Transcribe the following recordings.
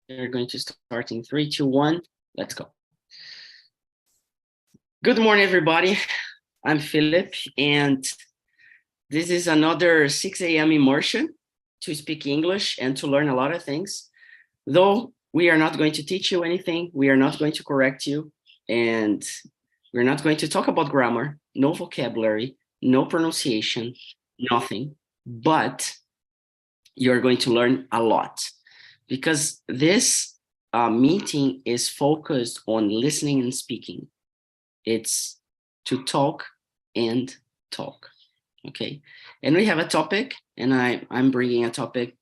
We're going to start in 3, 2, 1. Let's go. Good morning, everybody. I'm Philip, and this is another 6 a.m. immersion to speak English and to learn a lot of things. Though we are not going to teach you anything, we are not going to correct you, and we're not going to talk about grammar, no vocabulary, no pronunciation, nothing, but you're going to learn a lot because this meeting is focused on listening and speaking. It's to talk and talk, okay? And we have a topic, and I'm bringing a topic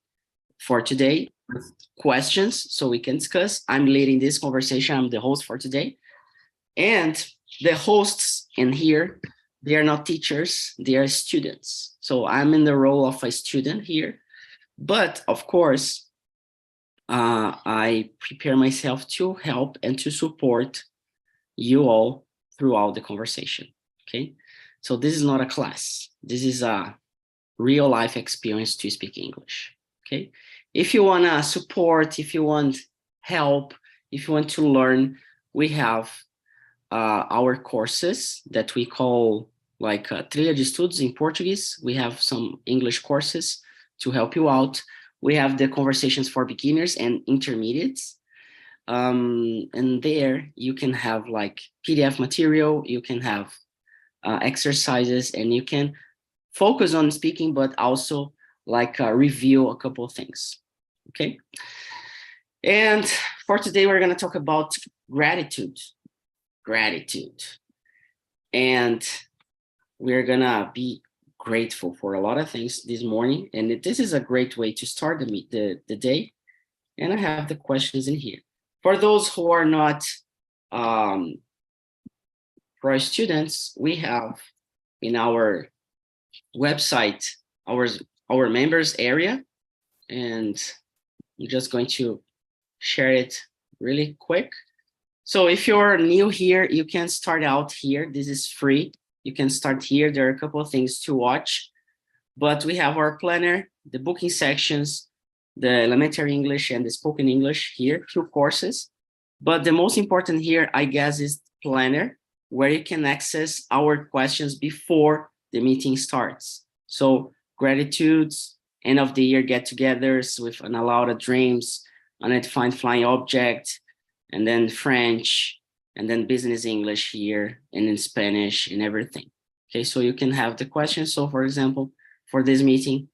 for today, questions, so we can discuss. I'm leading this conversation. I'm the host for today. And the hosts in here, they are not teachers, they are students. So I'm in the role of a student here. But of course, I prepare myself to help and to support you all throughout the conversation, okay? So this is not a class. This is a real life experience to speak English, okay? If you want to support, if you want help, if you want to learn, we have our courses that we call like Trilha de Estudos in Portuguese. We have some English courses to help you out. We have the conversations for beginners and intermediates. And there you can have like PDF material, you can have exercises, and you can focus on speaking, but also like review a couple of things, okay? And for today, we're gonna talk about gratitude. And we're gonna be grateful for a lot of things this morning, and this is a great way to start the day. And I have the questions in here. For those who are not pro students, we have in our website our members area, and I'm just going to share it really quick. So if you're new here, you can start out here. This is free. You can start here. There are a couple of things to watch, but we have our planner, the booking sections, the elementary English and the spoken English here, 2 courses. But the most important here, I guess, is planner, where you can access our questions before the meeting starts. So gratitudes, end of the year get-togethers with an allowed dreams, undefined flying object, and then French, and then business English here, and in Spanish and everything. Okay, so you can have the questions. So for example, for this meeting,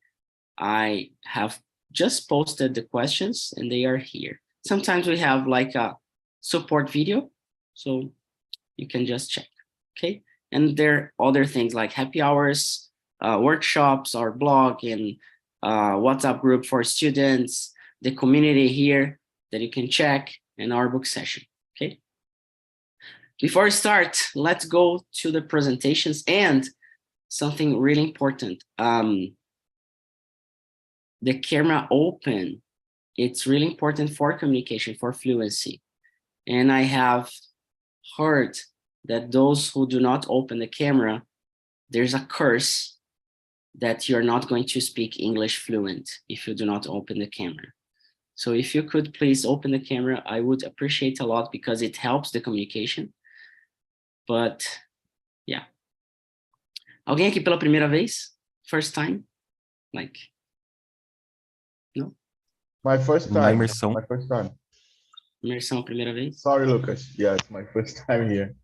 I have just posted the questions and they are here. Sometimes we have like a support video, so you can just check, okay? And there are other things like happy hours, workshops, our blog, and WhatsApp group for students, the community here that you can check, and our book session, okay? Before we start, let's go to the presentations and something really important. The camera open, it's really important for communication, for fluency. And I have heard that those who do not open the camera, there's a curse that you're not going to speak English fluent if you do not open the camera. So if you could please open the camera, I would appreciate a lot because it helps the communication. But yeah. Alguém aqui pela primeira vez? First time? Like, no? My first time. Imersão. My first time. Imersão, primeira vez? Sorry, Lucas. Yes, my first time here.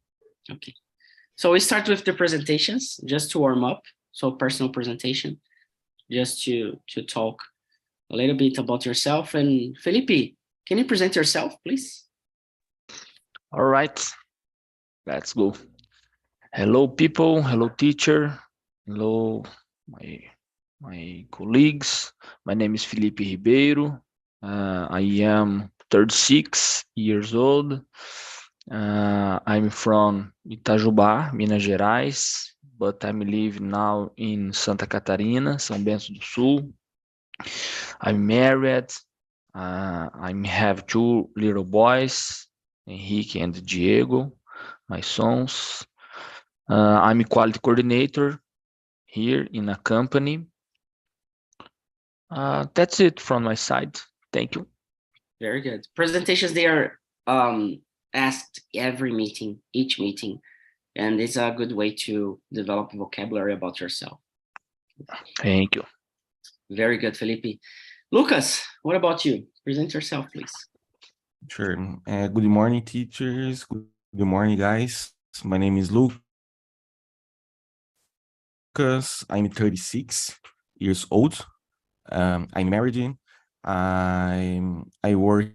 Okay. So we start with the presentations, just to warm up. So personal presentation, just to talk a little bit about yourself. And Felipe, can you present yourself, please? All right, let's go. Hello, people. Hello, teacher. Hello, my colleagues. My name is Felipe Ribeiro. I am 36 years old. I'm from Itajubá, Minas Gerais, but I'm living now in Santa Catarina, São Bento do Sul. I'm married. I have 2 little boys, Henrique and Diego, my sons. I'm a quality coordinator here in a company. That's it from my side. Thank you. Very good. Presentations, they are asked every meeting, each meeting, and it's a good way to develop vocabulary about yourself. Thank you. Very good, Felipe. Lucas, what about you? Present yourself, please. Sure. Good morning, teachers. Good morning, guys. My name is Lucas. I'm 36 years old. I'm married. I work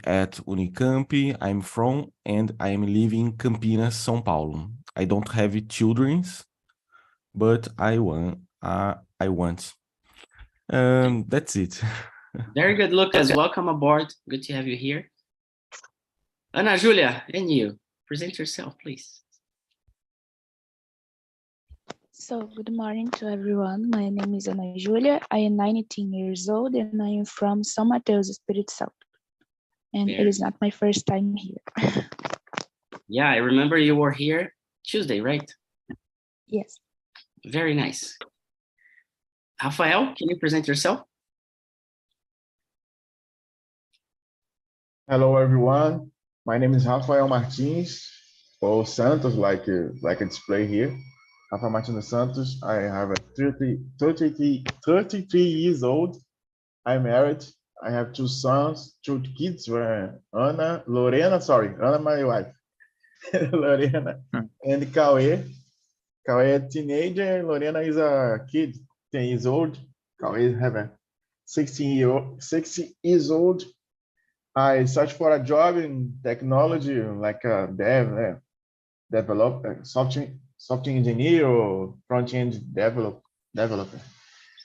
at Unicamp. I'm from and I'm living in Campinas, São Paulo. I don't have children, but I want. That's it. Very good, Lucas. Welcome aboard. Good to have you here. Ana Julia, and you, present yourself, please. So, good morning to everyone. My name is Ana Julia. I am 19 years old and I am from São Mateus, Espírito Santo. And it is not my first time here. Yeah, I remember you were here Tuesday, right? Yes. Very nice. Rafael, can you present yourself? Hello, everyone. My name is Rafael Martins, or Santos, like a display here. Rafael Martins Santos. I have a 33 years old. I'm married. I have two sons, two kids. Ana, my wife. Lorena and Cauê. Cauê is a teenager. Lorena is a kid, 10 years old. Cauê have a 60 years old. I search for a job in technology, like a developer, software engineer or front-end developer.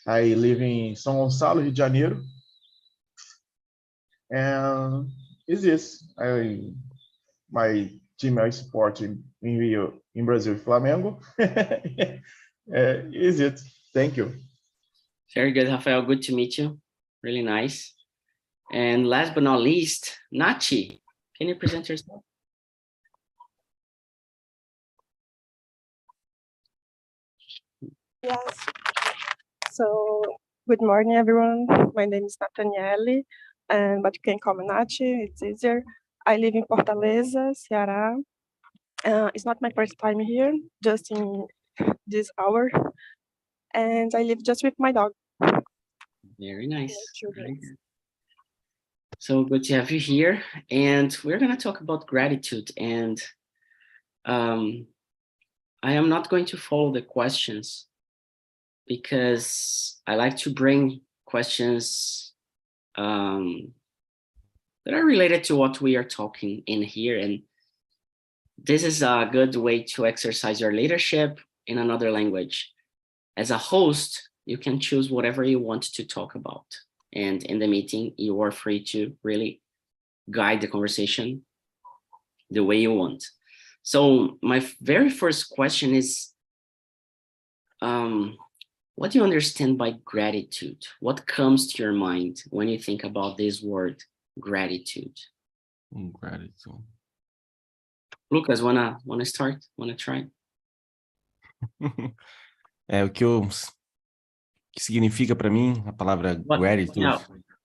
I live in São Gonçalo, Rio de Janeiro. And is this? My team I support in Rio, in Brazil, Flamengo. Is it? Thank you. Very good, Rafael. Good to meet you. Really nice. And last but not least, Nachi, can you present yourself? Yes. So, good morning, everyone. My name is Nathaniele, but you can call me Nachi. It's easier. I live in Fortaleza, Ceará. It's not my first time here, just in this hour. And I live just with my dog. Very nice. Very good. So good to have you here. And we're going to talk about gratitude. And I am not going to follow the questions because I like to bring questions that are related to what we are talking in here. And this is a good way to exercise your leadership in another language. As a host, you can choose whatever you want to talk about. And in the meeting, you are free to really guide the conversation the way you want. So my very first question is, what do you understand by gratitude? What comes to your mind when you think about this word, gratitude? Gratitude. Lucas, wanna start? Wanna try? O que significa para mim a palavra gratitude? Yeah,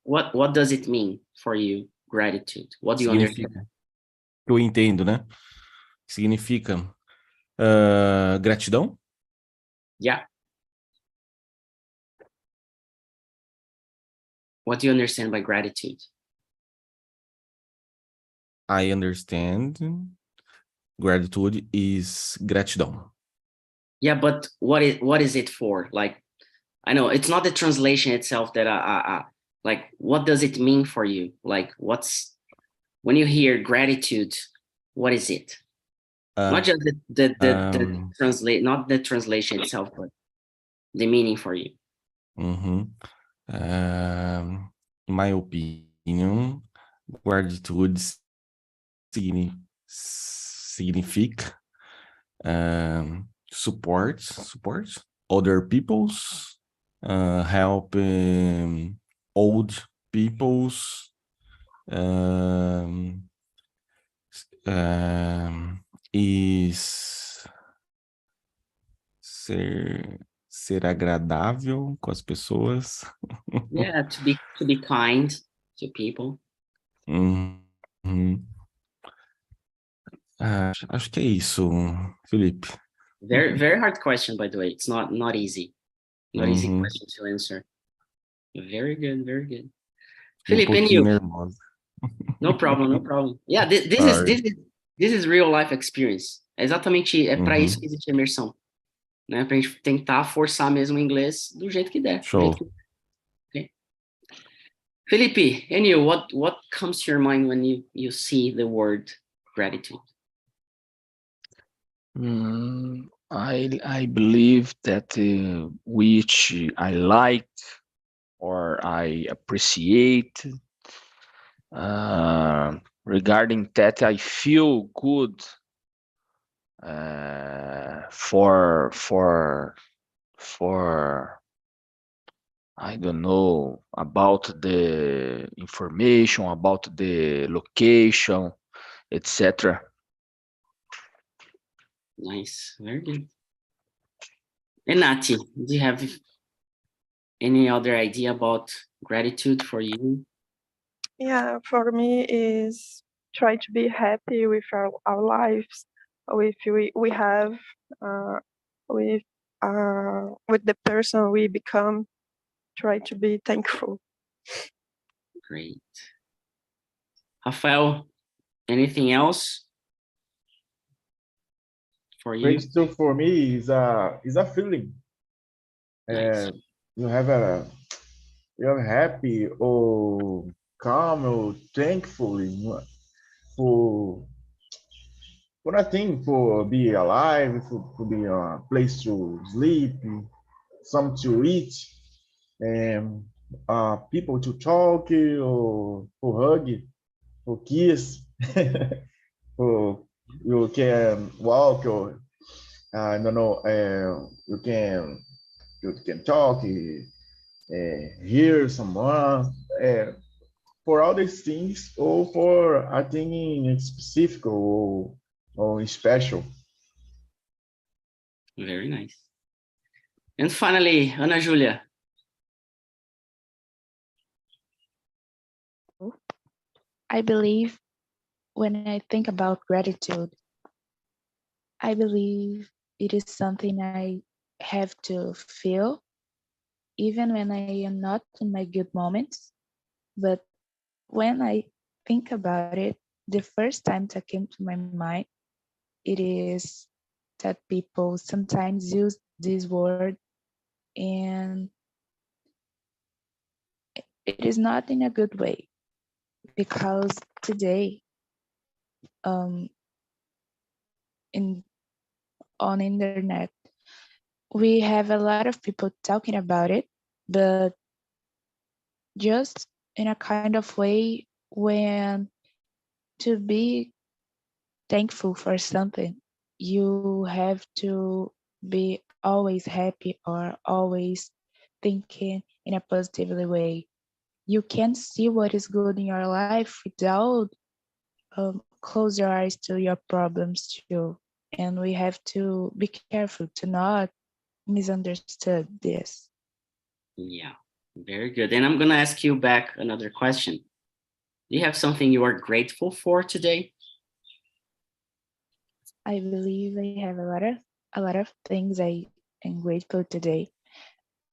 what does it mean for you, gratitude? What do you understand? Que eu entendo, né? Significa gratidão? Yeah. What do you understand by gratitude? I understand gratitude is gratidão. Yeah, but what is it for? Like, I know it's not the translation itself that like, what does it mean for you? Like, when you hear gratitude, what is it? Not just not the translation itself, but the meaning for you. In my opinion, gratitude significa support other people's, help old people's, is ser agradável com as pessoas. Yeah, to be kind to people. Uhum. Acho que é isso, Felipe. Very, very hard question, by the way. It's not easy. Not easy Uhum. question to answer. Very good, very good. Um Felipe, and pouquinho you? nervoso. No problem, no problem. Yeah, this is Sorry. this is real life experience. É exatamente, é para isso Uhum. que existe a imersão, né? Pra gente tentar forçar mesmo o inglês do jeito que der, do jeito Show. que... Okay. Felipe, and you, what comes to your mind when you see the word gratitude? I believe that which I like or I appreciate. Regarding that, I feel good for I don't know about the information about the location, etc. Nice, very good. And Nati, do you have any other idea about gratitude for you? Yeah, for me is try to be happy with our lives, with we have, uh, with the person we become. Try to be thankful. Great. Rafael, anything else for you? Gratitude for me is a feeling. Nice. You have you're happy or calm or thankful for for nothing, for be alive, for be a place to sleep, some to eat, and people to talk or for hug, for kiss, for you can walk or I don't know, you can talk, hear someone. For all these things, or for a thing in specific or special. Very nice. And finally, Ana Julia. I believe when I think about gratitude, I believe it is something I have to feel even when I am not in my good moments. But when I think about it, the first time that came to my mind, it is that people sometimes use this word and it is not in a good way because today in on internet we have a lot of people talking about it, but just in a kind of way when to be thankful for something, you have to be always happy or always thinking in a positive way. You can see what is good in your life without close your eyes to your problems too. And we have to be careful to not misunderstood this. Yeah, very good. And I'm going to ask you back another question. Do you have something you are grateful for today? I believe I have a lot of things I am grateful today.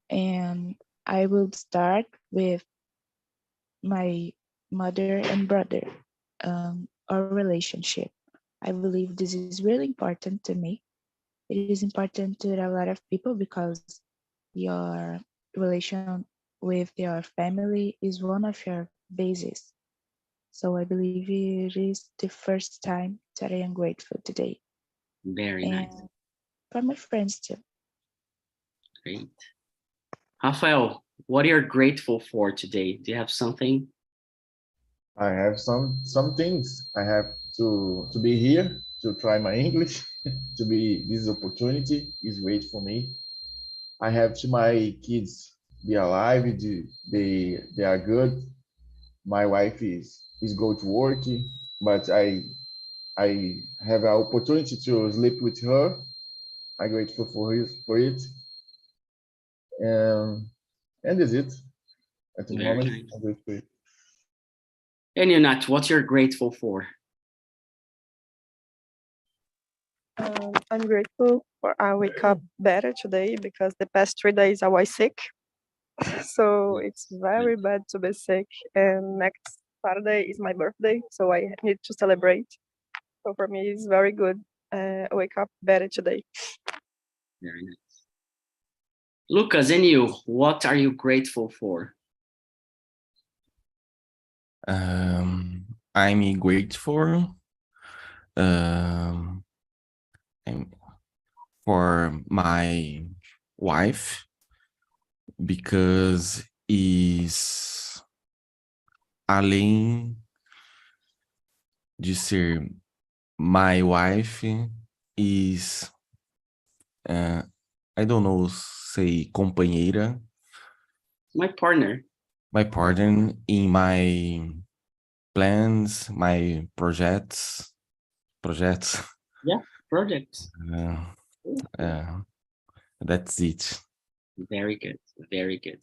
And I will start with my mother and brother, our relationship. I believe this is really important to me. It is important to a lot of people because your relation with your family is one of your bases. So I believe it is the first time that I am grateful today. Very nice. And for my friends too. Great. Rafael, what are you grateful for today? Do you have something? I have some things. I have to be here to try my English. To be this opportunity is great for me. I have to my kids be alive. They are good. My wife is go to work, but I have an opportunity to sleep with her. I'm grateful for it. And that's it. At the Very moment, nice. I'm grateful. And you, Nat, what you're grateful for? I'm grateful for I wake up better today because the past 3 days I was sick. So it's very bad to be sick. And next Saturday is my birthday, so I need to celebrate. So for me, it's very good. I wake up better today. Very nice. Lucas, and you, what are you grateful for? I'm grateful for my wife because is além de ser my wife is I don't know say companheira, My partner. my partner in my plans, my projects. Yeah, projects. That's it. Very good. Very good.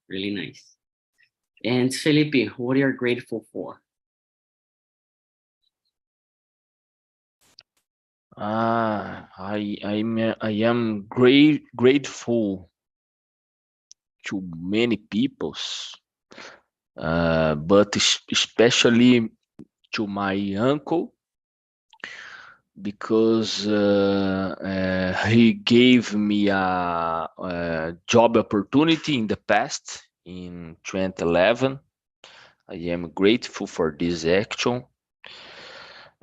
Really nice. And Felipe, what are you grateful for? I am grateful to many peoples, but especially to my uncle because he gave me a job opportunity in the past in 2011. I am grateful for this action.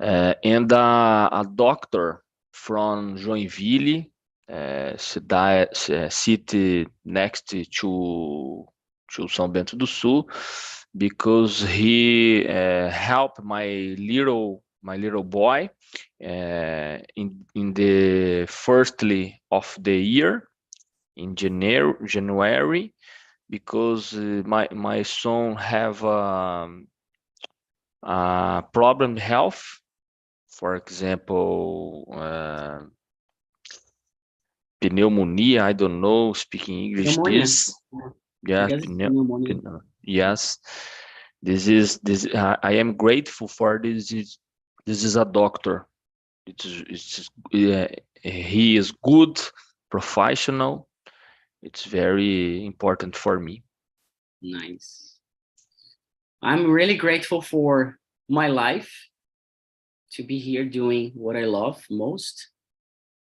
And a doctor from Joinville, city next to São Bento do Sul, because he helped my little boy in the firstly of the year in January, because my son have a problem health. For example, pneumonia. I don't know speaking English. Pneumonia. This, yeah, I guess it's pneumonia. yes. This. I am grateful for this. This is a doctor. He is good, professional. It's very important for me. Nice. I'm really grateful for my life, to be here doing what I love most,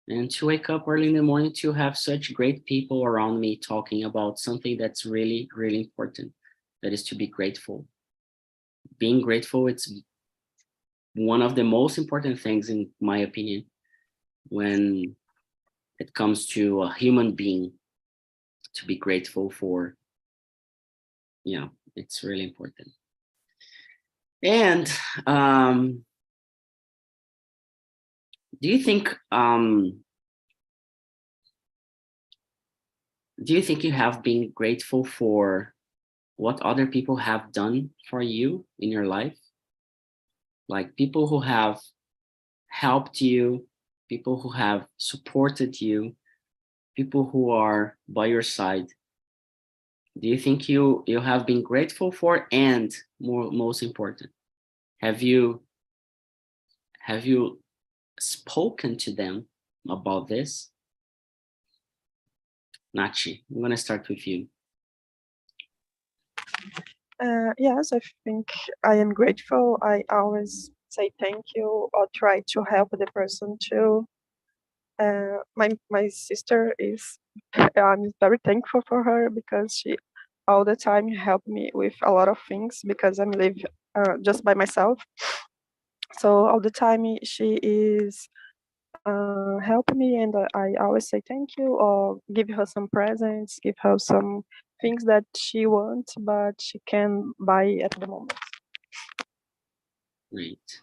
and to wake up early in the morning to have such great people around me talking about something that's really, really important, that is to be grateful. Being grateful, it's one of the most important things, in my opinion, when it comes to a human being, to be grateful for. Yeah, it's really important. And do you think you have been grateful for what other people have done for you in your life? Like people who have helped you, people who have supported you, people who are by your side. Do you think you have been grateful for, and most important, have you spoken to them about this? Nachi, I'm gonna start with you. Yes, I think I am grateful. I always say thank you or try to help the person too. My sister is, I'm very thankful for her because she all the time helped me with a lot of things because I'm live just by myself. So all the time she is helping me, and I always say thank you or give her some presents, give her some things that she wants but she can buy at the moment. Great.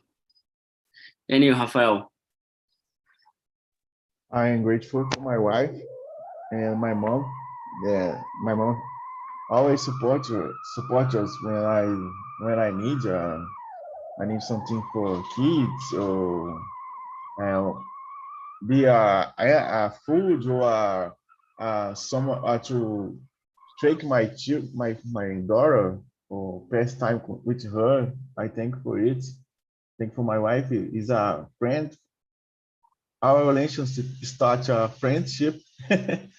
And you, Rafael? I am grateful for my wife and my mom. Yeah, my mom always support us when I need something for kids or be a food or someone to take my daughter or pass time with her. I thank for it. Thank for my wife. Is a friend. Our relationship starts a friendship, and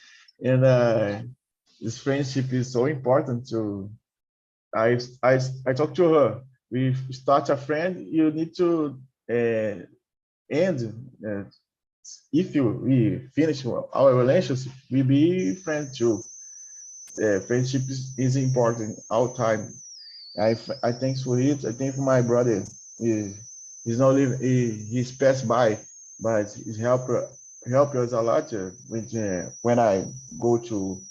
this friendship is so important to. I talk to her. We start a friend. You need to end. If we finish our relationship, we be friends too. Friendship is important all time. I thanks for it. I thank for my brother. He's not living. He's passed by, but he's help us a lot. When I go to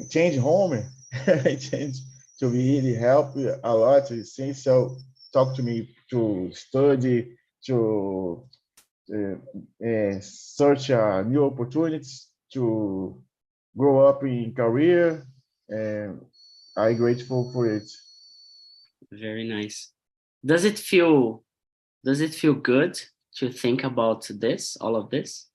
change home, I change to be really help a lot. Since so talk to me to study to search new opportunities to grow up in career, and I'm grateful for it. Very nice. Does it feel good to think about this, all of this?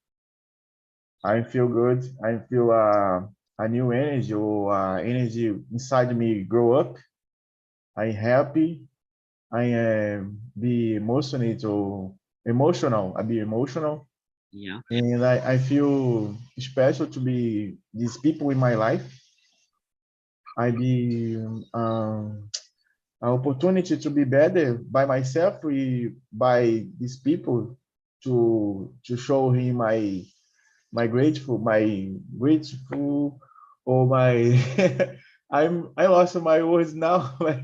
I feel good. I feel a new energy or energy inside me grow up. I'm happy. I am be emotional. I be emotional. Yeah. And I feel special to be these people in my life. I be an opportunity to be better by myself, by these people to show him my grateful or my I lost my words now, but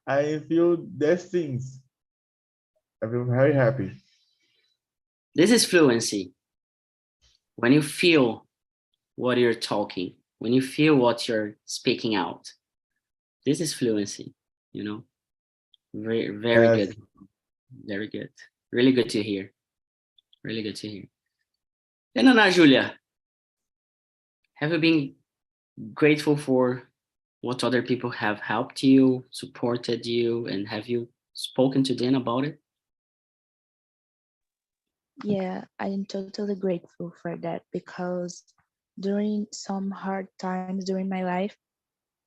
I feel these things. I feel very happy. This is fluency. When you feel what you're talking, when you feel what you're speaking out, this is fluency, you know. Very, very Yes. good. Very good. Really good to hear. Really good to hear. And Ana Julia, have you been grateful for what other people have helped you, supported you, and have you spoken to them about it? Yeah, I am totally grateful for that because during some hard times during my life,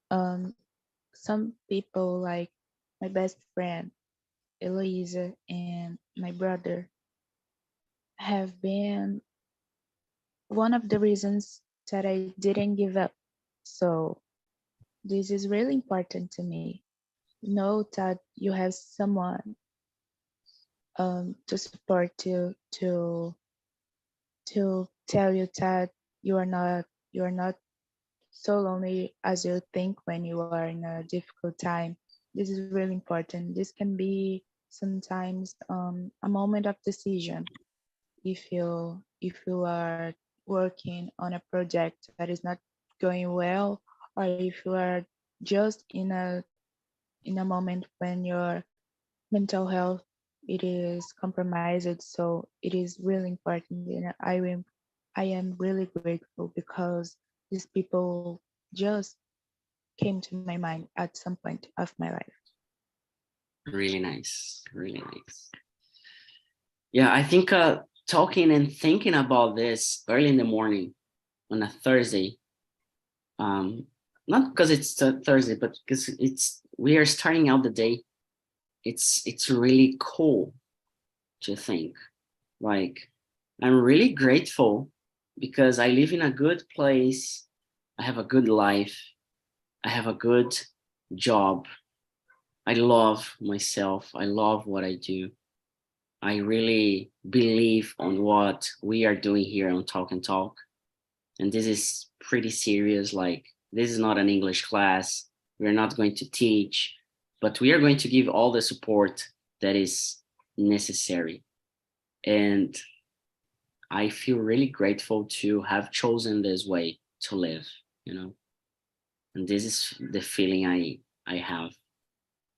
um, some people like my best friend, Eloisa, and my brother have been one of the reasons that I didn't give up. So this is really important to me. Know that you have someone to support you, to tell you that you are not so lonely as you think when you are in a difficult time. This is really important. This can be sometimes a moment of decision if you are working on a project that is not going well, or if you are just in a moment when your mental health it is compromised. So it is really important, and I am really grateful because these people just came to my mind at some point of my life. Really nice. Really nice. Yeah, I think talking and thinking about this early in the morning on a Thursday, not because it's Thursday, but because we are starting out the day. It's really cool to think. Like, I'm really grateful because I live in a good place. I have a good life. I have a good job. I love myself. I love what I do. I really believe on what we are doing here on Talk and Talk. And this is pretty serious. Like, this is not an English class. We're not going to teach, but we are going to give all the support that is necessary. And I feel really grateful to have chosen this way to live, you know. And this is the feeling I have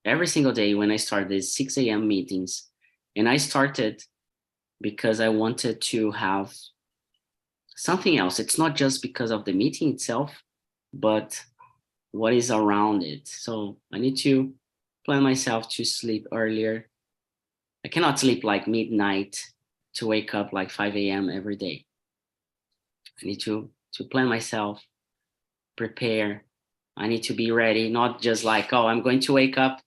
every single day when I start these 6 a.m. meetings. And I started because I wanted to have something else. It's not just because of the meeting itself, but what is around it. So I need to plan myself to sleep earlier. I cannot sleep like midnight to wake up like 5 a.m. every day. I need to plan myself, prepare, I need to be ready, not just like, oh, I'm going to wake up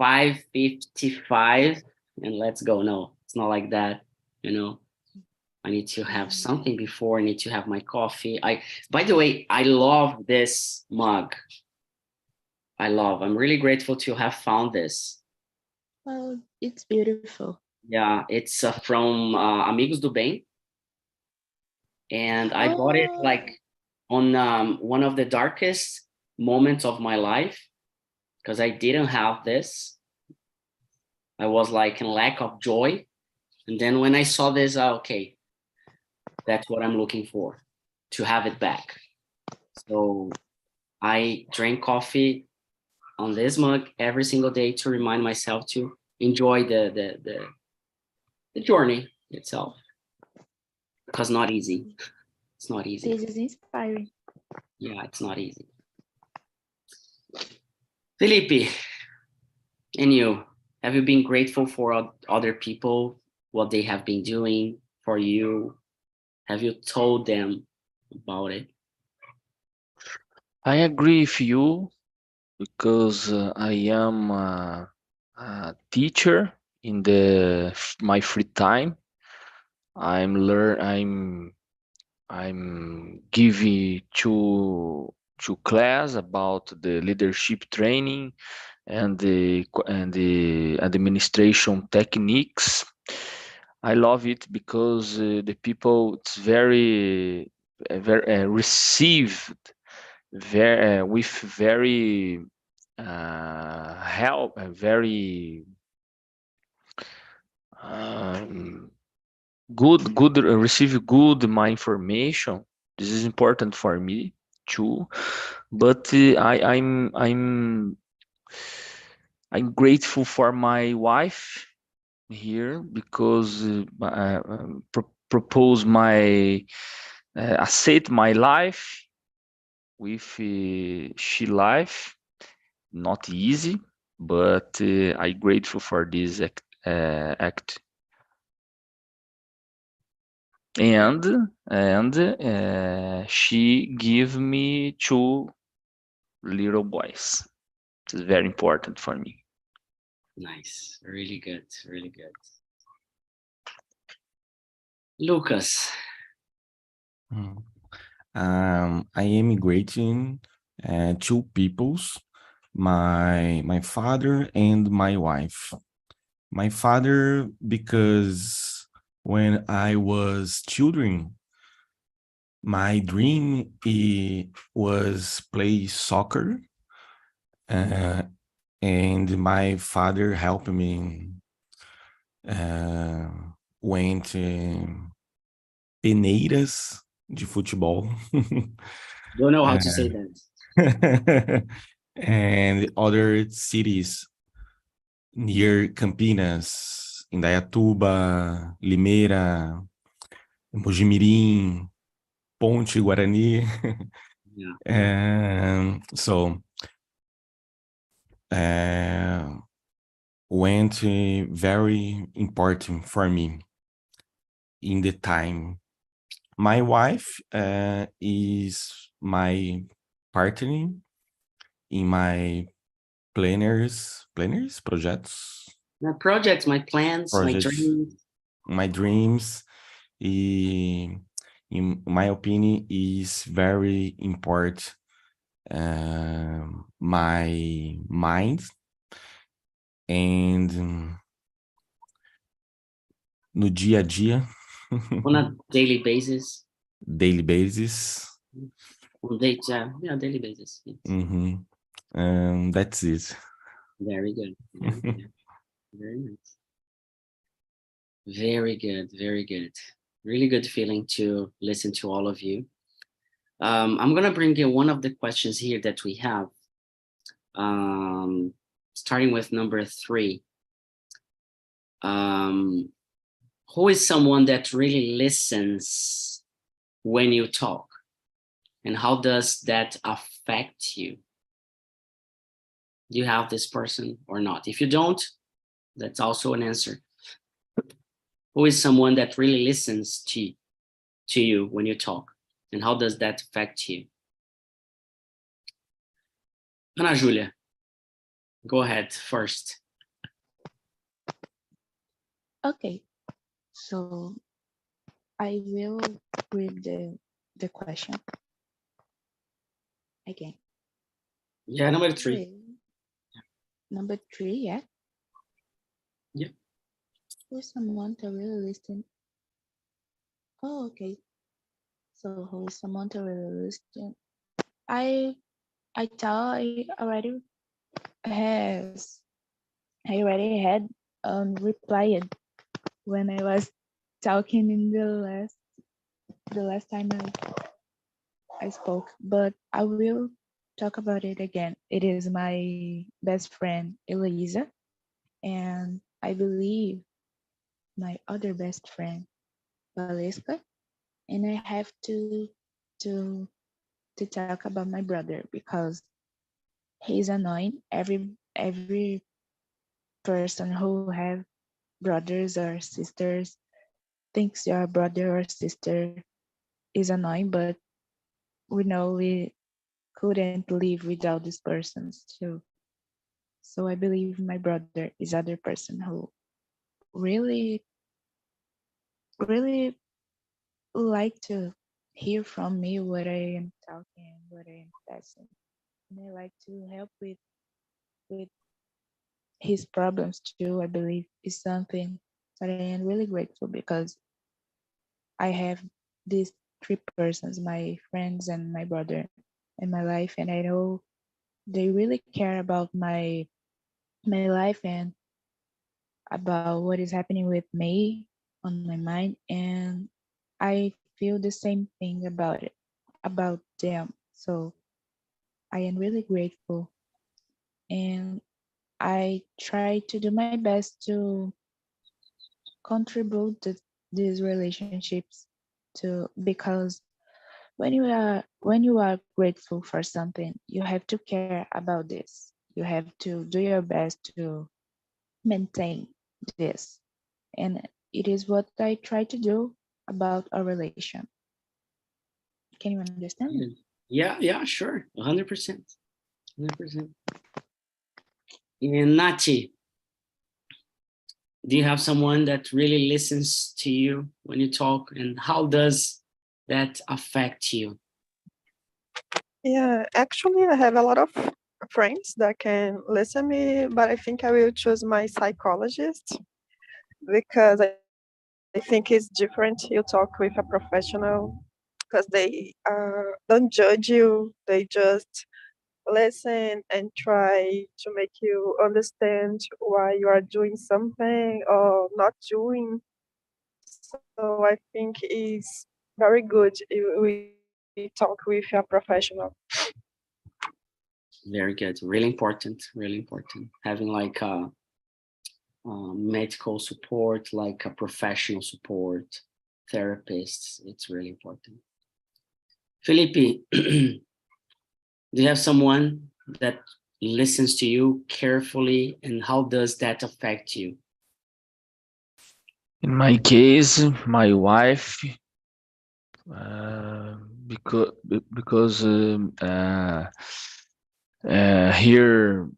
5:55 and let's go. No, it's not like that, you know. I need to have something before. I need to have my coffee. By the way, I love this mug. I'm really grateful to have found this. Well, it's beautiful. Yeah, it's from Amigos do Bem. And I bought it like on one of the darkest moments of my life, because I didn't have this. I was like in lack of joy. And then when I saw this, okay, that's what I'm looking for, to have it back. So I drink coffee on this mug every single day to remind myself to enjoy the journey itself. Because not easy. It's not easy. This is inspiring. Yeah, it's not easy. Felipe, and you, have you been grateful for other people, what they have been doing for you? Have you told them about it? I agree with you because I am a teacher in my free time. I'm giving to class about the leadership training and the administration techniques. I love it because the people, it's very received with very help, very good receive good my information. This is important for me too. But I'm grateful for my wife here because propose my accept my life with she life. Not easy, but I'm grateful for this act. And she give me 2 little boys. It's very important for me. Nice, really good, really good. Lucas. I am grateful 2 peoples, my father and my wife. My father, because when I was children, my dream was play soccer, and my father helped me. Went peneiras de futebol. Don't know how to say that. And other cities near Campinas, Indaiatuba, Limeira, Mojimirim, Ponte Guarani. Yeah. So went very important for me in the time. My wife is my partner in my projects. My projects, my plans, my dreams. My dreams, in my opinion, is very important. My mind and no dia a dia. On a daily basis. Daily basis. Daily basis. Yes. That's it. Very good. Yeah. Very nice. Very good. Very good. Really good feeling to listen to all of you. I'm going to bring in one of the questions here that we have. Starting with number 3. Who is someone that really listens when you talk? And how does that affect you? Do you have this person or not? If you don't, that's also an answer. Who is someone that really listens to you when you talk? And how does that affect you? Ana Julia, go ahead first. Okay, so I will read the question again. Yeah, number 3. Okay. Number 3, yeah? Yeah. Who's someone to really listen? Oh, okay. So who is someone to really listen? I thought I already had replied when I was talking in the last time I spoke, but I will talk about it again. It is my best friend Elisa, and I believe my other best friend Valesca, and I have to to talk about my brother because he's annoying. Every person who have brothers or sisters thinks your brother or sister is annoying, but we know we couldn't live without these persons too. So I believe my brother is other person who really, really like to hear from me what I am talking, what I am passing. And I like to help with his problems too. I believe is something that I am really grateful because I have these 3 persons, my friends and my brother in my life, and I know they really care about my life and about what is happening with me on my mind, and I feel the same thing about it, about them. So I am really grateful, and I try to do my best to contribute to these relationships to because when you are grateful for something, you have to care about this. You have to do your best to maintain this. And it is what I try to do about our relation. Can you understand me? Yeah, sure. 100%. 100%. And Nati, do you have someone that really listens to you when you talk, and how does that affect you? Yeah, actually, I have a lot of friends that can listen me, but I think I will choose my psychologist because I think it's different. You talk with a professional because they don't judge you. They just listen and try to make you understand why you are doing something or not doing. So I think it's very good if we talk with a professional. Very good. Really important. Really important. Having like a medical support, like a professional support, therapists. It's really important. Felipe, do you have someone that listens to you carefully, and how does that affect you? In my case, my wife, because here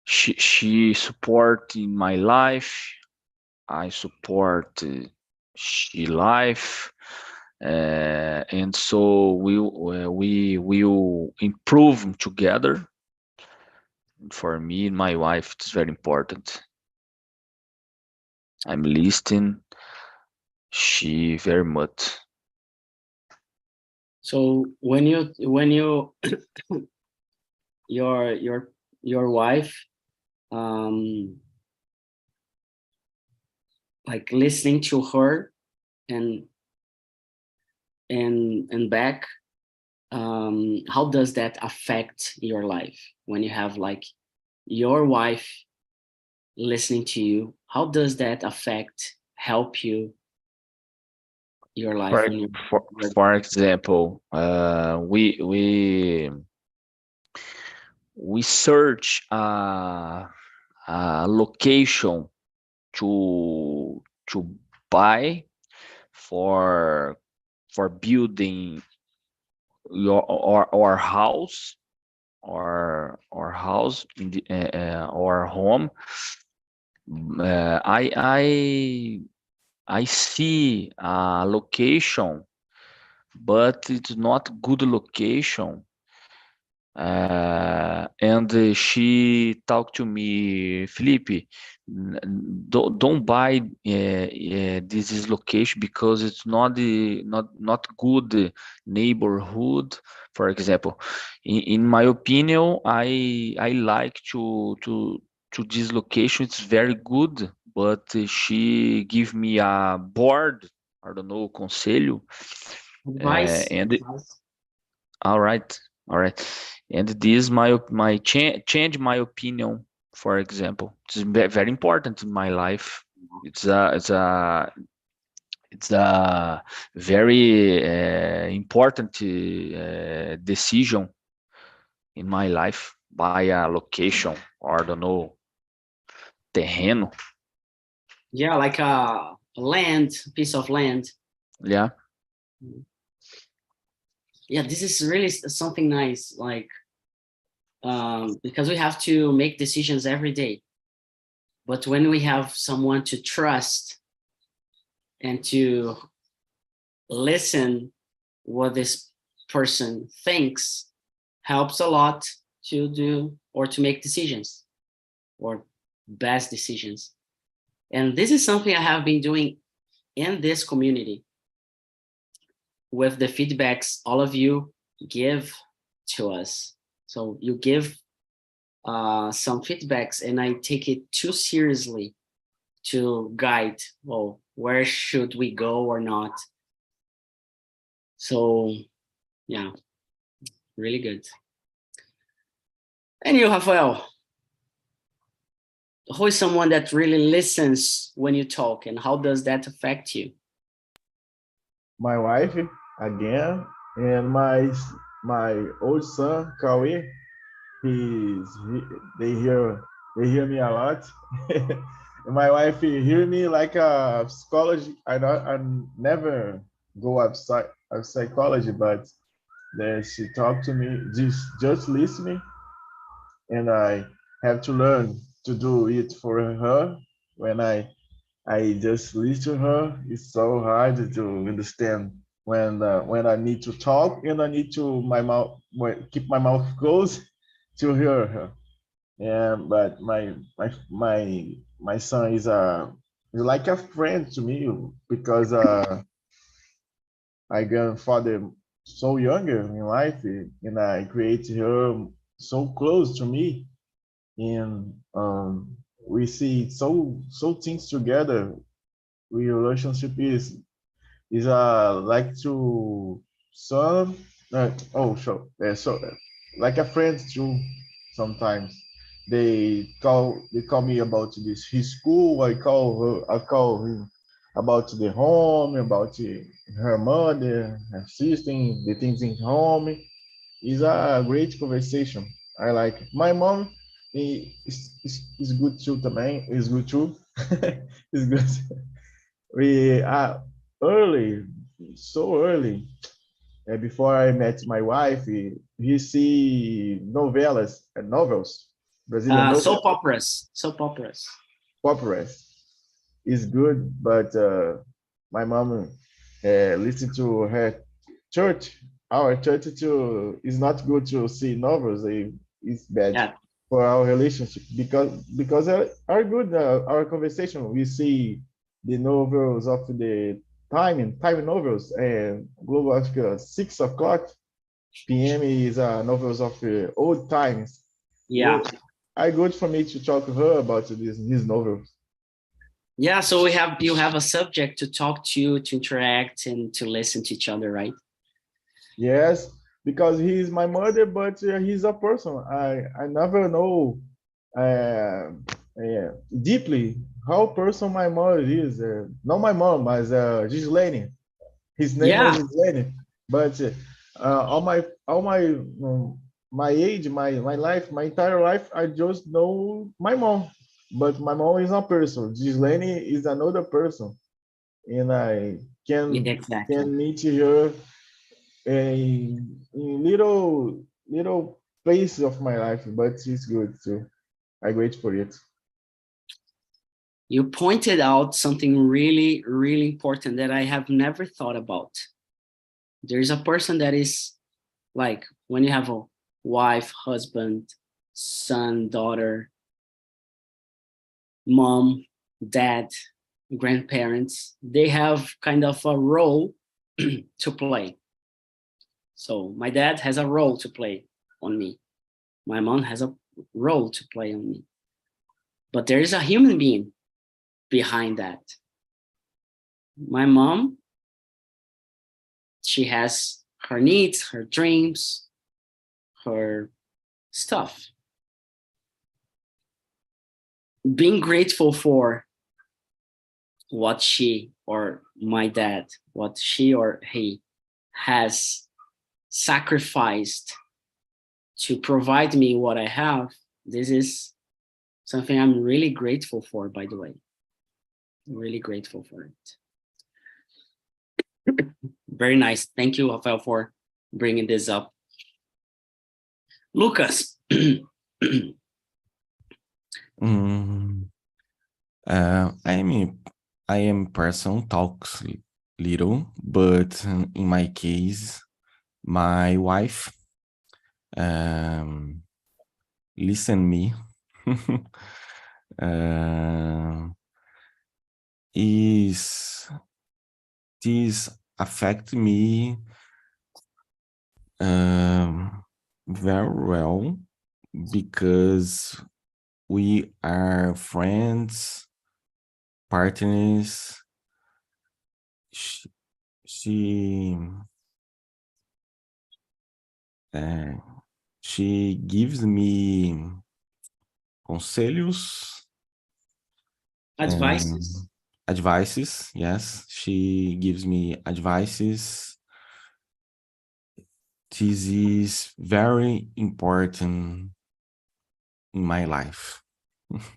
she support in my life. I support she life, and so we will improve together. For me and my wife, it's very important. I'm listening. She very much. So when you your wife like listening to her and back, how does that affect your life when you have like your wife listening to you? How does that help you your life when For example, we search a location to buy for building our house, or house in the or home, I see a location, but it's not good location. And she talked to me, Felipe, don't buy this location because it's not good neighborhood. For example, in my opinion, I like to this location. It's very good, but she give me a board, I don't know, conselho, Advice. and all right, all right. And this my change my opinion. For example, it's very important in my life. It's a very important decision in my life. Buy a location, or I don't know, terreno. Yeah, like a land, piece of land. Yeah. Yeah, this is really something nice, like because we have to make decisions every day. But when we have someone to trust and to listen what this person thinks, helps a lot to do or to make decisions, or best decisions. And this is something I have been doing in this community with the feedbacks all of you give to us. So you give some feedbacks, and I take it too seriously to guide, well, where should we go or not. So yeah, really good. And you, Rafael, who is someone that really listens when you talk, and how does that affect you? My wife again, and my old son Kawi. They hear me a lot. My wife hear me like a psychology. I never go outside of psychology, but then she talked to me, just listening, and I have to learn to do it for her. When I just listen to her, it's so hard to understand when I need to talk and I need to keep my mouth closed to hear her. And but my son is like a friend to me, because my grandfather so younger in life, and I created her so close to me, and we see so things together. We relationship is like to some oh sure so like a friend too. Sometimes they call me about his school. I call him about the home, about her mother, her sister, the things in home. Is a great conversation. I like my mom. Is good too também. Is good too. Is good. We are early, so early. Before I met my wife, he see novels, Brazilian novels, Soap operas. operas. Is good, but my mom listened to her church. Our church too is not good to see novels. It's bad Yeah. for our relationship, because our good our conversation. We see the novels of the time novels, and global of 6 o'clock p.m. is novels of old times. Yeah. I good for me to talk to her about these novels. Yeah, so you have a subject to talk to interact, and to listen to each other, right? Yes, because he's my mother, but he's a person. I never know uh, deeply how person my mother is. Not my mom, but Gislaine. His name Yeah. is Gislaine. But my age, my life, my entire life, I just know my mom. But my mom is a person. Gislaine is another person, and I Yeah, can exactly. meet her in little places of my life, but it's good too. I wait for it. You pointed out something really, really important that I have never thought about. There's a person that is like when you have a wife, husband, son, daughter, mom, dad, grandparents, they have kind of a role to play. So my dad has a role to play on me. My mom has a role to play on me. But there is a human being behind that. My mom, she has her needs, her dreams, her stuff. Being grateful for what she or my dad, what she or he has sacrificed to provide me what I have, this is something I'm really grateful for, by the way. Really grateful for it. Very nice. Thank you, Rafael, for bringing this up. Lucas. I am person talks little, but in my case, my wife listen me. Is this affect me very well because we are friends, partners. She gives me conselhos, Advices. advices. Yes, she gives me advices. This is very important in my life.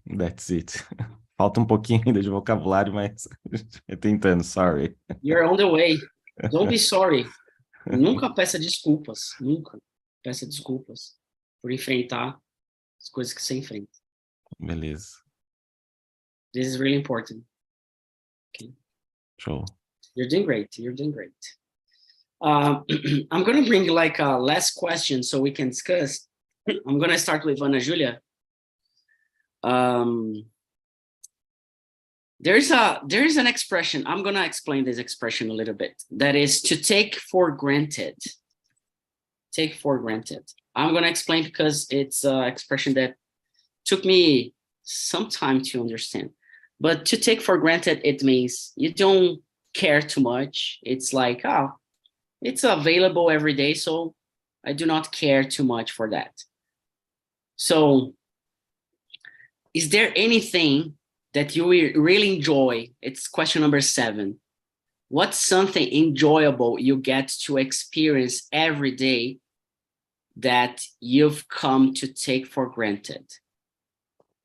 That's it. Falta um pouquinho ainda de vocabulário, mas eu tentando, sorry. You're on the way. Don't be sorry. Nunca peça desculpas. Nunca peça desculpas por enfrentar as coisas que você enfrenta. Beleza. This is really important. Okay. Show. You're doing great. You're doing great. I'm going to bring like a last question so we can discuss. I'm going to start with Ana Julia. There's an expression. I'm going to explain this expression a little bit. That is to take for granted. Take for granted. I'm going to explain because it's an expression that took me some time to understand. But to take for granted, it means you don't care too much. It's like, oh, it's available every day, so I do not care too much for that. So is there anything that you really enjoy? It's question number 7. What's something enjoyable you get to experience every day that you've come to take for granted?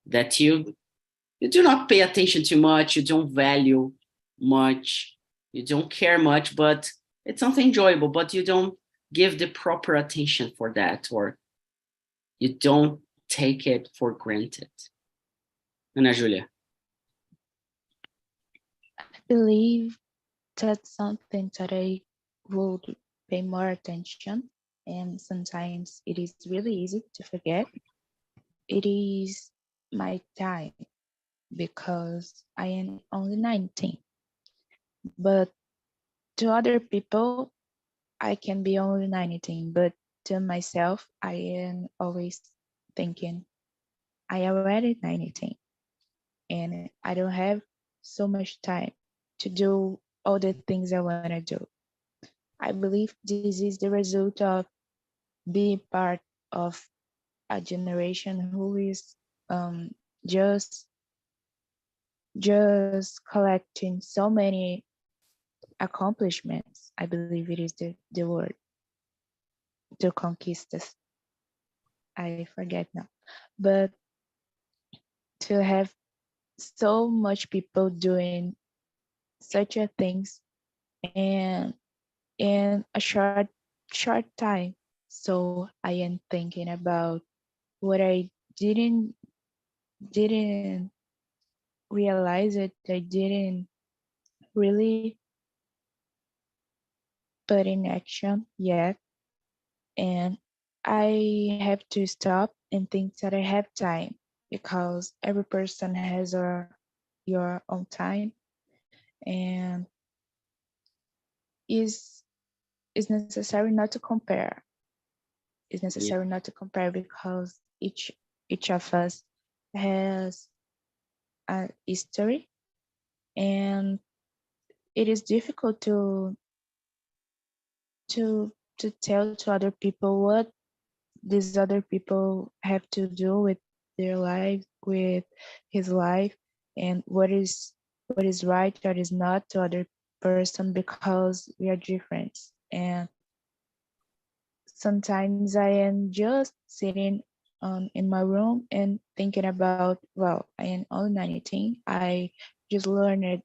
That you do not pay attention too much, you don't value much, you don't care much, but it's something enjoyable, but you don't give the proper attention for that, or you don't take it for granted. Ana Julia. I believe that's something that I would pay more attention, and sometimes it is really easy to forget. It is my time, because I am only 19. But to other people, I can be only 19, but to myself, I am always thinking, I already 19, and I don't have so much time to do all the things I want to do. I believe this is the result of being part of a generation who is just collecting so many accomplishments. I believe it is the word, to conquistas. I forget now. But to have so much people doing such a things and in a short short time. So I am thinking about what I didn't realize it. I didn't really put in action yet. And I have to stop and think that I have time because every person has your own time, and is necessary not to compare. It's Yeah. necessary not to compare because each of us has a history, and it is difficult to tell to other people what these other people have to do with their life, with his life, and what is right, what is not to other person because we are different. And sometimes I am just sitting in my room and thinking about, well, I am only 19. I just learned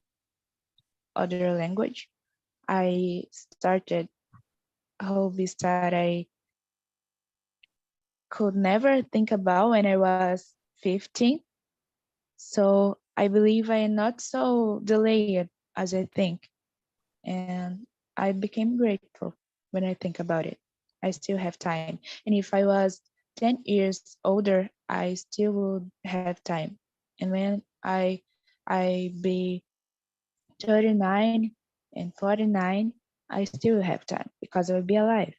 other language. I started hobbies that I could never think about when I was 15. So I believe I am not so delayed as I think. And I became grateful when I think about it. I still have time. And if I was 10 years older, I still would have time. And when I be 39 and 49, I still have time because I will be alive.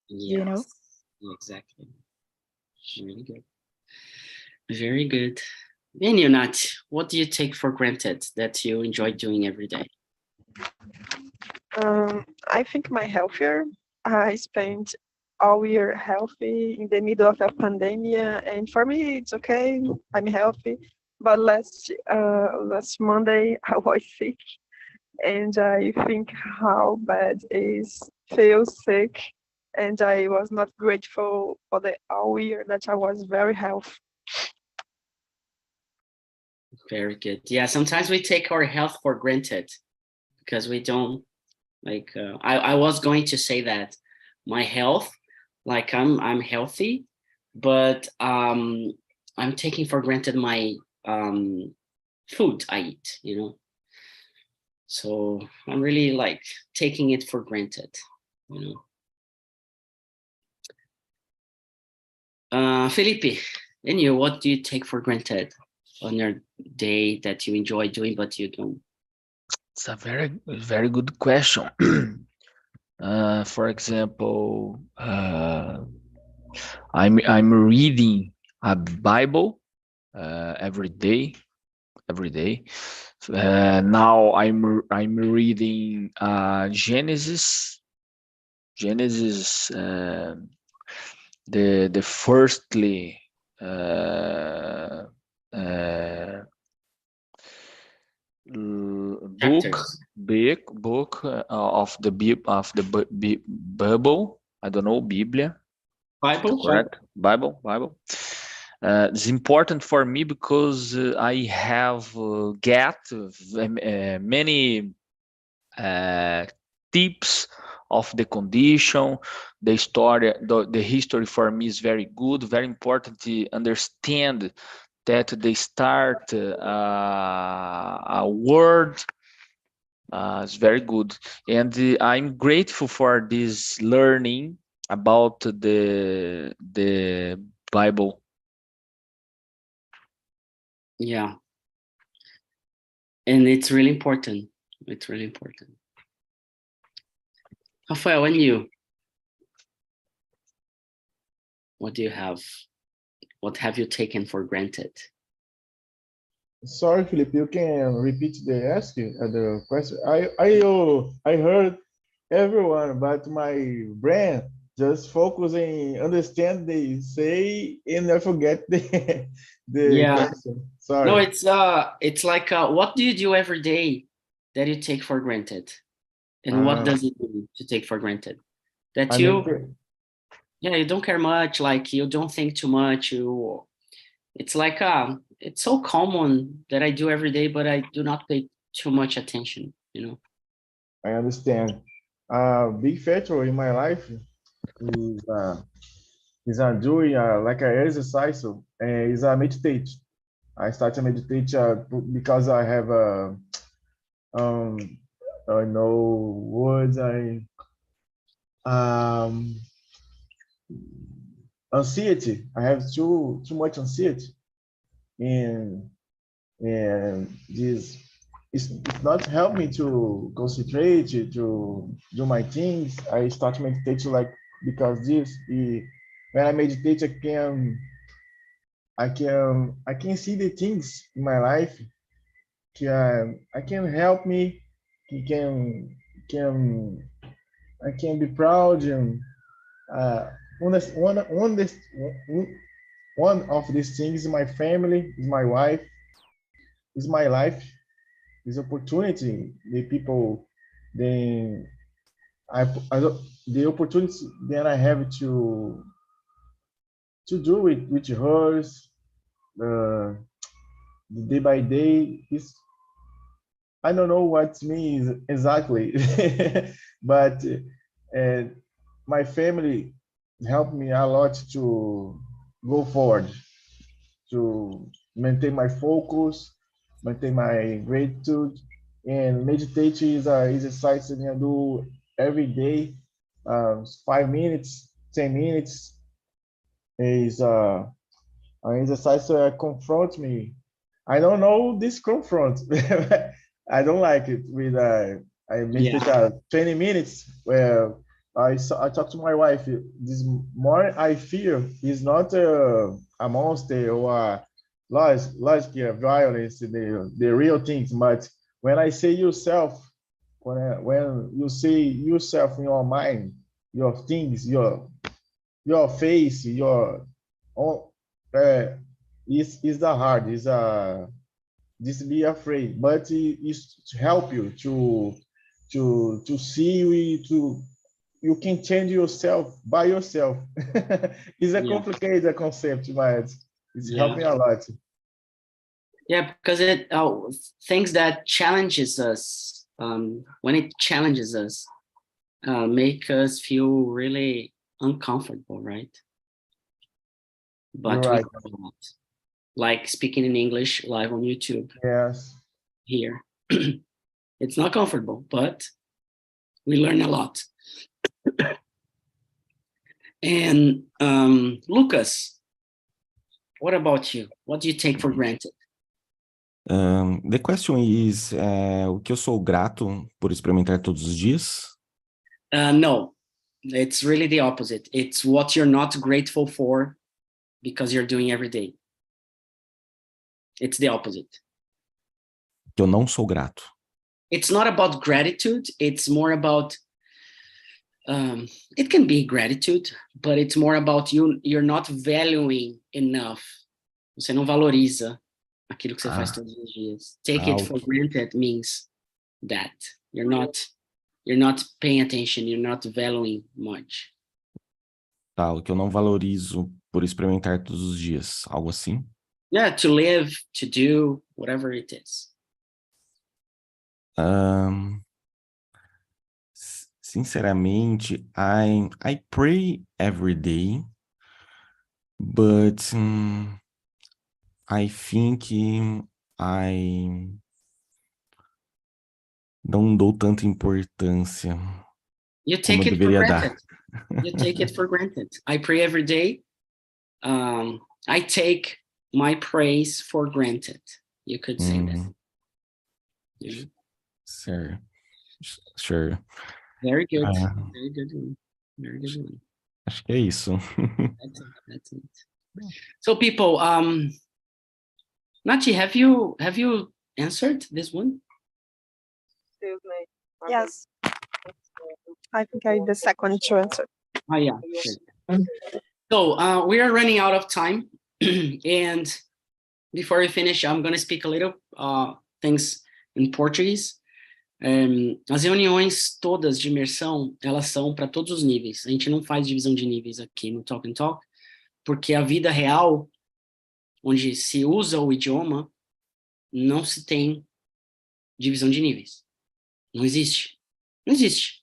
You know? Yes, exactly. Really good. Very good. And you, Nat, what do you take for granted that you enjoy doing every day? I think my healthier. I spent all year healthy in the middle of a pandemic, and for me it's okay. I'm healthy, but last Monday I was sick, and I think how bad is feel sick, and I was not grateful for the all year that I was very healthy. Very good. Yeah, sometimes we take our health for granted because we don't like. I was going to say that my health, like I'm healthy, but I'm taking for granted my food I eat. You know, so I'm really like taking it for granted. You know, Felipe, and you, what do you take for granted on your day that you enjoy doing but you don't? It's a very good question. For example, I'm reading a Bible every day. Now I'm reading Genesis, the firstly book Chapters. book of the Bible. I don't know, Biblia. Bible. Correct. Bible. It's important for me because I have get many tips of the condition, the story, the history for me is very good, very important to understand that they start a word. It's very good, and I'm grateful for this learning about the Bible. Yeah, and it's really important. It's really important. Rafael, and you, what do you have? What have you taken for granted? Sorry, Felipe, you can repeat the question. I heard everyone, but my brain just focusing understand they say and I forget the Yeah. question. No, Sorry. it's like what do you do every day that you take for granted, and what Uh, does it mean to take for granted? That I'm you, inter- yeah, you don't care much, like you don't think too much. It's like it's so common that I do every day, but I do not pay too much attention. You know. I understand. Big factor in my life is doing like an exercise, is a meditate. I start to meditate because I have I know words um anxiety. I have too much anxiety, and this it's not help me to concentrate to do my things. I start to meditate like because when I meditate I can see the things in my life. I can help me. He can I can be proud and one of these things is my family, is my wife, is my life, is opportunity. The people, then I the opportunity that I have to do it with hers, the day by day is I don't know what means exactly, but my family helped me a lot to go forward, to maintain my focus, maintain my gratitude, and meditation is a exercise that I do every day. 5 minutes, 10 minutes is an exercise that confronts me. I don't know this confront. I don't like it. I meditate 20 minutes where I talk to my wife. This more I fear is not a monster or a logic violence, the real things. But when I say yourself, when you say yourself in your mind, your things, your face, your own, is the hard. Is just be afraid, but it is to help you to see you you can change yourself by yourself. It's a complicated concept, but it's helping a lot. Yeah, because it things that challenges us, when it challenges us, make us feel really uncomfortable, right? But You're right. Like speaking in English live on YouTube. Yes. Here. It's not comfortable, but we learn a lot. And Lucas, what about you? What do you take for granted? The question is, o que eu sou grato por experimentar todos os dias? No, it's really the opposite. It's what you're not grateful for because you're doing every day. It's the opposite. Que eu não sou grato. It's not about gratitude. It's more about, it can be gratitude, but it's more about you're not valuing enough. Você não valoriza aquilo que você faz todos os dias. Take it for granted means that you're not paying attention, you're not valuing much. Tá, o que eu não valorizo por experimentar todos os dias, algo assim? Yeah, to live, to do, whatever it is. Sinceramente, I pray every day, but I think I não dou tanta importância You take como it deveria for dar. granted. You take it for granted. I pray every day. I take my praise for granted. You could say that. Yeah. Sure. Very good. Very good one. Very good one. Acho que é isso. That's it. So people, Nachi, have you answered this one? Excuse me. Yes. I think I the second to answer. Oh yeah. Sure. So we are running out of time, and before we finish, I'm going to speak a little things in Portuguese. As reuniões todas de imersão, elas são para todos os níveis. A gente não faz divisão de níveis aqui no Talk and Talk, porque a vida real, onde se usa o idioma, não se tem divisão de níveis. Não existe. Não existe.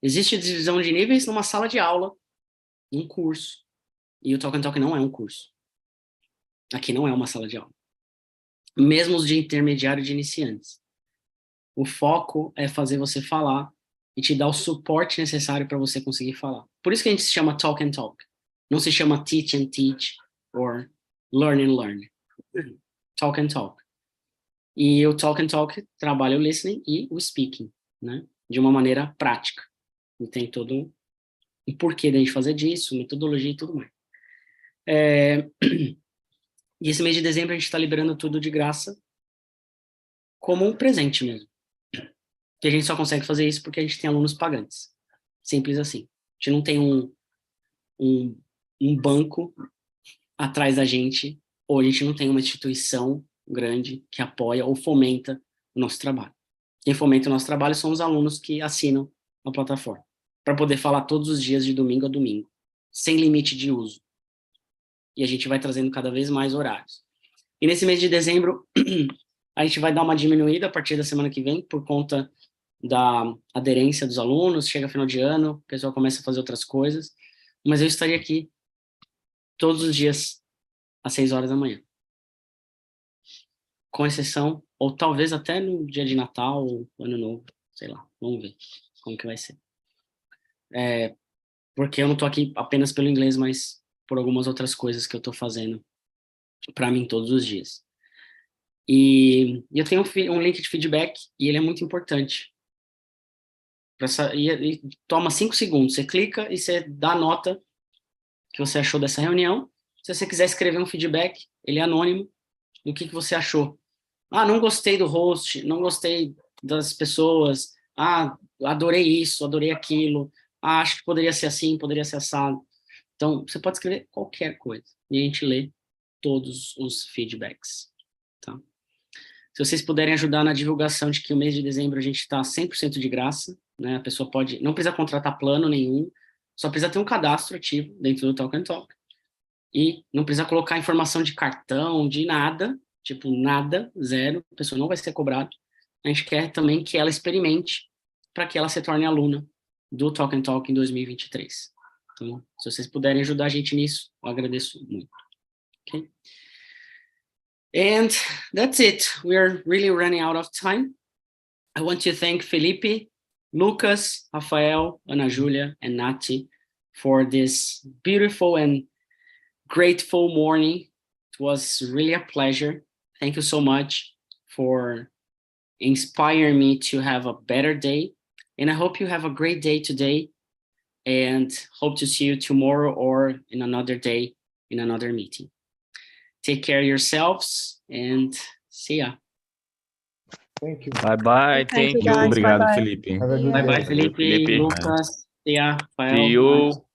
Existe divisão de níveis numa sala de aula, um curso. E o Talk não é um curso. Aqui não é uma sala de aula. Mesmo os de intermediário de iniciantes. O foco é fazer você falar e te dar o suporte necessário para você conseguir falar. Por isso que a gente se chama Talk. Não se chama Teach and Teach or Learn and Learn. Talk. E o Talk trabalha o listening e o speaking, né? De uma maneira prática. E tem todo o porquê da gente fazer disso, metodologia e tudo mais. E esse mês de dezembro a gente está liberando tudo de graça como um presente mesmo. Que a gente só consegue fazer isso porque a gente tem alunos pagantes. Simples assim. A gente não tem um banco atrás da gente, ou a gente não tem uma instituição grande que apoia ou fomenta o nosso trabalho. Quem fomenta o nosso trabalho são os alunos que assinam a plataforma, para poder falar todos os dias de domingo a domingo, sem limite de uso. E a gente vai trazendo cada vez mais horários. E nesse mês de dezembro, a gente vai dar uma diminuída a partir da semana que vem, por conta da aderência dos alunos. Chega final de ano, o pessoal começa a fazer outras coisas, mas eu estaria aqui todos os dias às 6 horas da manhã. Com exceção, ou talvez até no dia de Natal ou Ano Novo, sei lá, vamos ver como que vai ser. Porque eu não tô aqui apenas pelo inglês, mas por algumas outras coisas que eu tô fazendo para mim todos os dias. E eu tenho um link de feedback e ele é muito importante. E toma 5 segundos, você clica e você dá a nota que você achou dessa reunião. Se você quiser escrever um feedback, ele é anônimo, do que você achou. Ah, não gostei do host, não gostei das pessoas, adorei isso, adorei aquilo, acho que poderia ser assim, poderia ser assado. Então, você pode escrever qualquer coisa e a gente lê todos os feedbacks, tá? Se vocês puderem ajudar na divulgação de que o mês de dezembro a gente está 100% de graça, né? A pessoa não precisa contratar plano nenhum, só precisa ter um cadastro ativo dentro do TalkNTalk. E não precisa colocar informação de cartão, de nada, tipo nada, zero, a pessoa não vai ser cobrada. A gente quer também que ela experimente para que ela se torne aluna do TalkNTalk em 2023. Então, se vocês puderem ajudar a gente nisso, eu agradeço muito. Okay? And that's it. We are really running out of time. I want to thank Felipe, Lucas, Rafael, Ana Julia, and Nati for this beautiful and grateful morning. It was really a pleasure. Thank you so much for inspiring me to have a better day. And I hope you have a great day today and hope to see you tomorrow or in another day in another meeting. Take care of yourselves and see ya. Thank you. Bye. Thank you, Thank you. guys. Obrigado, Bye-bye. Felipe. Have a good Bye bye, day. Felipe, Felipe. Lucas. See ya. See you.